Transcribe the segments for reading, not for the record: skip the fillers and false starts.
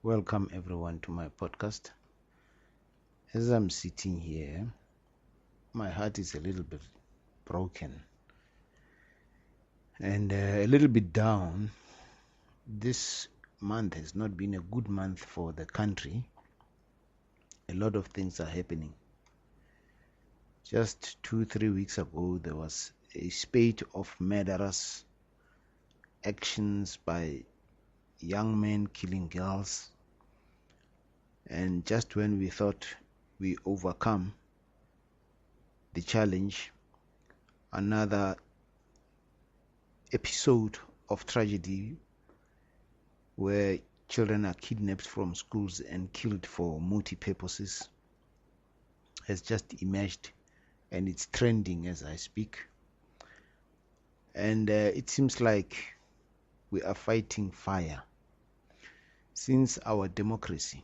Welcome everyone to my podcast. As I'm sitting here, my heart is a little bit broken and a little bit down. This month has not been a good month for the country. A lot of things are happening. Just 2-3 weeks ago, there was a spate of murderous actions by young men killing girls. And just when we thought we overcome the challenge, another episode of tragedy where children are kidnapped from schools and killed for multi-purposes has just emerged, and it's trending as I speak. And it seems like we are fighting fire. Since our democracy,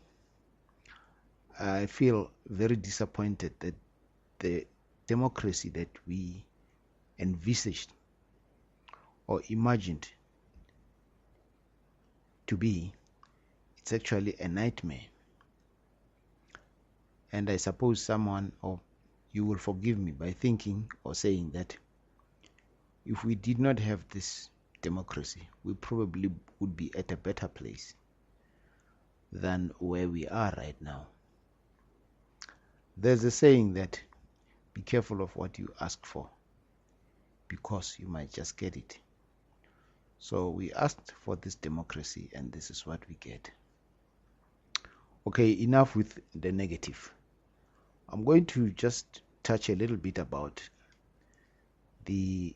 I feel very disappointed that the democracy that we envisaged or imagined to be, it's actually a nightmare. And I suppose someone, or you will forgive me by thinking or saying that if we did not have this democracy, we probably would be at a better place than where we are right now. There's a saying that be careful of what you ask for, because you might just get it. So we asked for this democracy, and this is what we get. Okay, enough with the negative. I'm going to just touch a little bit about the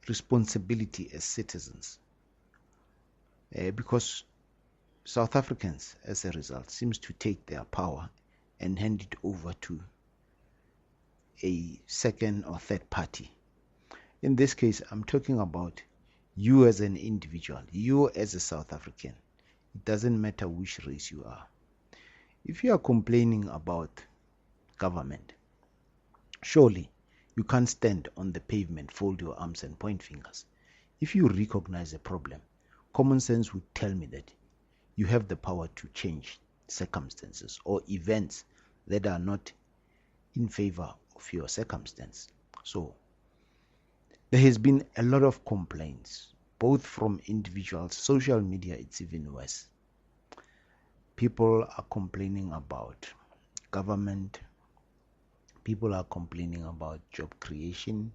responsibility as citizens, because South Africans, as a result, seems to take their power and hand it over to a second or third party. In this case, I'm talking about you as an individual, you as a South African. It doesn't matter which race you are. If you are complaining about government, surely you can't stand on the pavement, fold your arms and point fingers. If you recognize a problem, common sense would tell me that you have the power to change circumstances or events that are not in favor of your circumstance. So there has been a lot of complaints, both from individuals. Social media, it's even worse. People are complaining about government. People are complaining about job creation.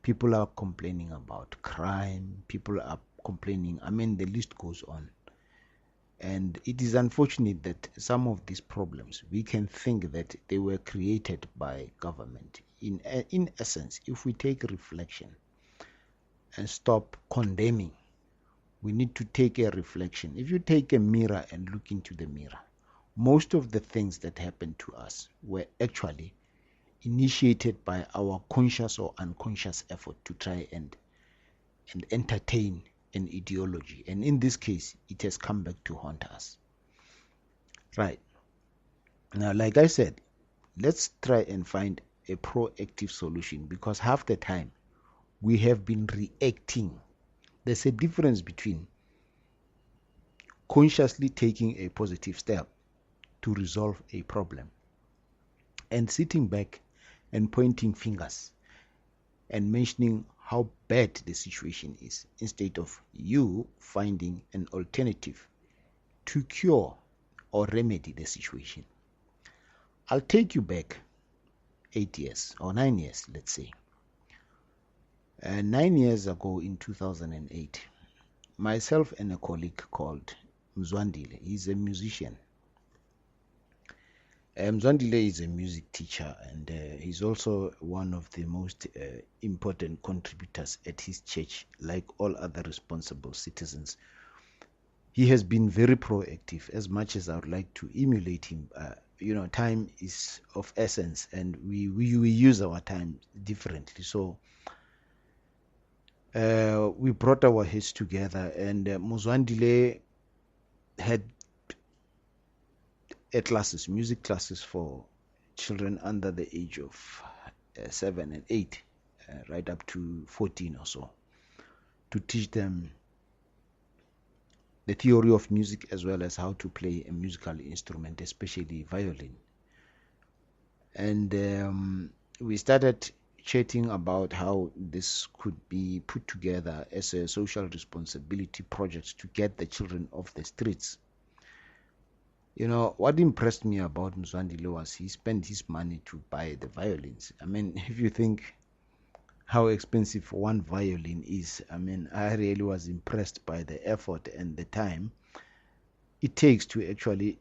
People are complaining about crime. People are complaining. The list goes on. And it is unfortunate that some of these problems, we can think that they were created by government. In essence, if we take reflection and stop condemning, we need to take a reflection. If you take a mirror and look into the mirror, most of the things that happened to us were actually initiated by our conscious or unconscious effort to try and entertain an ideology, and in this case it has come back to haunt us. Right now, like I said, let's try and find a proactive solution, because half the time we have been reacting. There's a difference between consciously taking a positive step to resolve a problem and sitting back and pointing fingers and mentioning how bad the situation is, instead of you finding an alternative to cure or remedy the situation. I'll take you back 8 years or 9 years, let's say. 9 years ago in 2008, myself and a colleague called Mzwandile, he's a musician. Mzwandile is a music teacher, and he's also one of the most important contributors at his church. Like all other responsible citizens, he has been very proactive. As much as I would like to emulate him, time is of essence, and we use our time differently. So we brought our heads together, and Mzwandile had music classes for children under the age of 7 and 8, right up to 14 or so, to teach them the theory of music as well as how to play a musical instrument, especially violin. And we started chatting about how this could be put together as a social responsibility project to get the children off the streets. You know, what impressed me about Mzwandile was he spent his money to buy the violins. I mean, if you think how expensive one violin is, I mean, I really was impressed by the effort and the time it takes to actually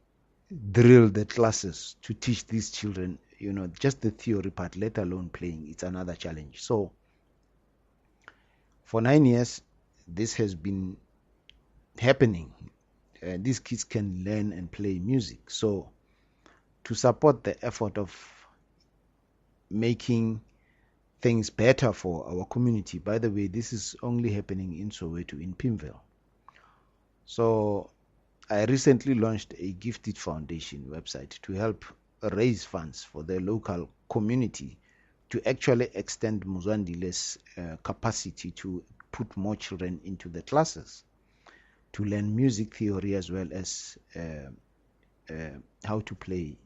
drill the classes to teach these children, you know, just the theory part, let alone playing. It's another challenge. So for 9 years, this has been happening. These kids can learn and play music. So to support the effort of making things better for our community, by the way, this is only happening in Soweto, in Pimville. So I recently launched a Gifted Foundation website to help raise funds for the local community to actually extend Mzwandile's capacity to put more children into the classes to learn music theory as well as how to play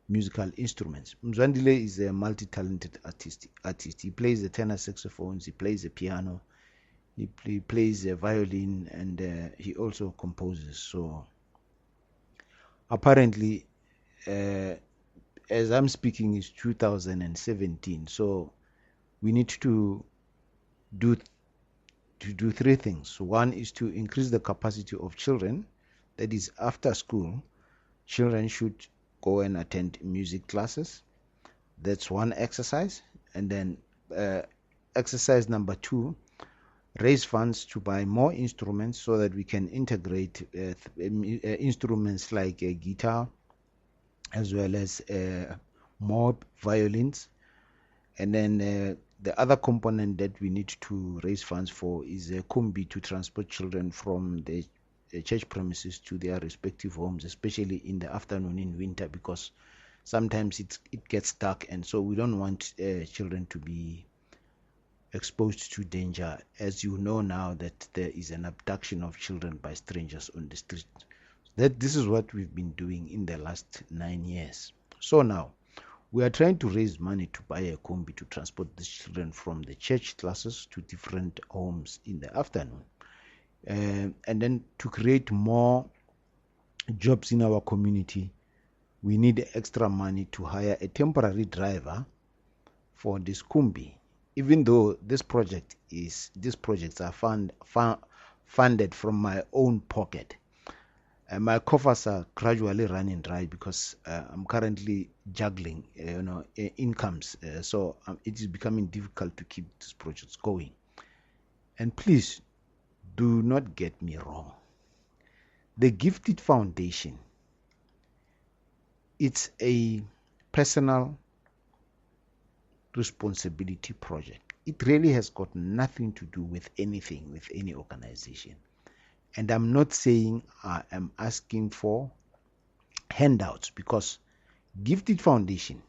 musical instruments. Mzwandile is a multi-talented artist. He plays the tenor saxophones, he plays the piano, he plays the violin, and he also composes. So apparently, as I'm speaking, is 2017. So we need to do three things. One is to increase the capacity of children. That is, after school, children should go and attend music classes. That's one exercise. And then exercise number 2, raise funds to buy more instruments so that we can integrate instruments like a guitar as well as more violins. And then the other component that we need to raise funds for is a combi to transport children from the church premises to their respective homes, especially in the afternoon in winter, because sometimes it gets dark, and so we don't want children to be exposed to danger. As you know now that there is an abduction of children by strangers on the street. This is what we've been doing in the last 9 years. So now we are trying to raise money to buy a combi to transport these children from the church classes to different homes in the afternoon. And then to create more jobs in our community, we need extra money to hire a temporary driver for this combi. Even though these projects are funded from my own pocket, my coffers are gradually running dry because I'm currently juggling, incomes. So it is becoming difficult to keep these projects going. And please do not get me wrong. The Gifted Foundation, it's a personal responsibility project. It really has got nothing to do with anything, with any organization. And I'm not saying I am asking for handouts, because Gifted Foundation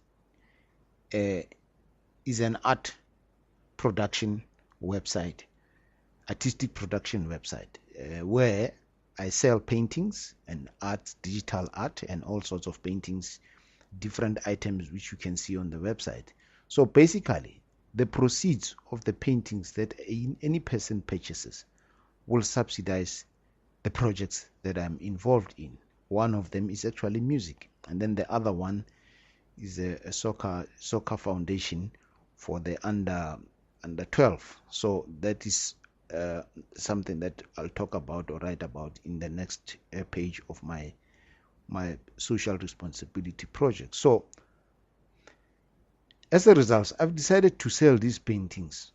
is an art production website, artistic production website, where I sell paintings and art, digital art, and all sorts of paintings, different items which you can see on the website. So basically, the proceeds of the paintings that any person purchases will subsidize the projects that I'm involved in. One of them is actually music, and then the other one is a soccer foundation for the under 12. So that is something that I'll talk about or write about in the next page of my social responsibility project. So as a result, I've decided to sell these paintings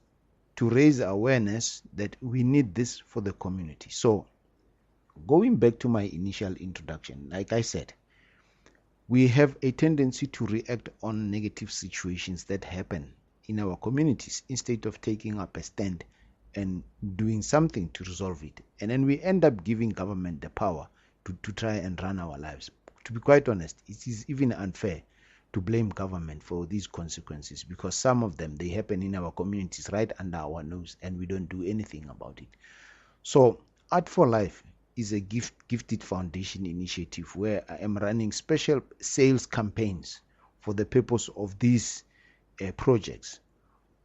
to raise awareness that we need this for the community. So going back to my initial introduction, like I said, we have a tendency to react on negative situations that happen in our communities instead of taking up a stand and doing something to resolve it. And then we end up giving government the power to try and run our lives. To be quite honest, it is even unfair to blame government for these consequences, because some of them, they happen in our communities right under our nose and we don't do anything about it. So Art for Life is a gifted foundation initiative where I am running special sales campaigns for the purpose of these projects.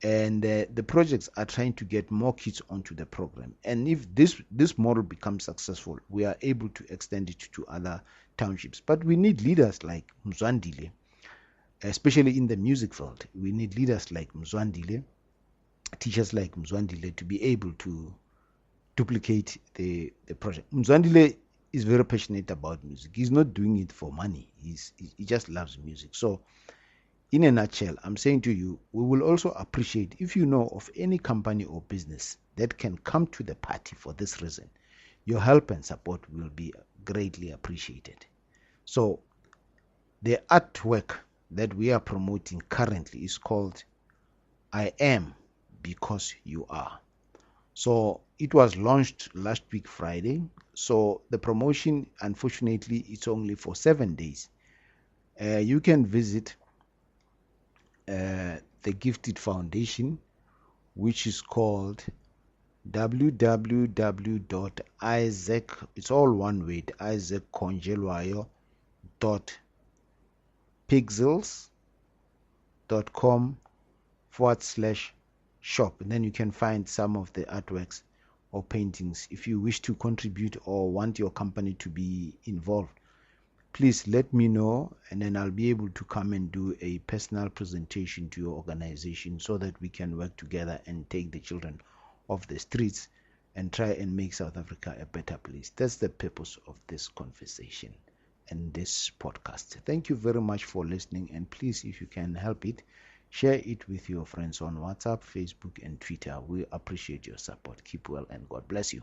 And the projects are trying to get more kids onto the program. And if this model becomes successful, we are able to extend it to other townships. But we need leaders like Mzwandile, especially in the music field. We need leaders like Mzwandile, teachers like Mzwandile, to be able to duplicate the project. Mzwandile is very passionate about music. He's not doing it for money. He just loves music. So in a nutshell, I'm saying to you, we will also appreciate if you know of any company or business that can come to the party for this reason. Your help and support will be greatly appreciated. So the artwork that we are promoting currently is called I Am Because You Are. So it was launched last week Friday. So the promotion, unfortunately, it's only for 7 days. You can visit the Gifted Foundation, which is called www.isaac, it's all one word, isaacconjelwayo.pixels.com/shop, and then you can find some of the artworks or paintings. If you wish to contribute or want your company to be involved, please let me know, and then I'll be able to come and do a personal presentation to your organization so that we can work together and take the children off the streets and try and make South Africa a better place. That's the purpose of this conversation and this podcast. Thank you very much for listening, and please, if you can help it, share it with your friends on WhatsApp, Facebook, and Twitter. We appreciate your support. Keep well, and God bless you.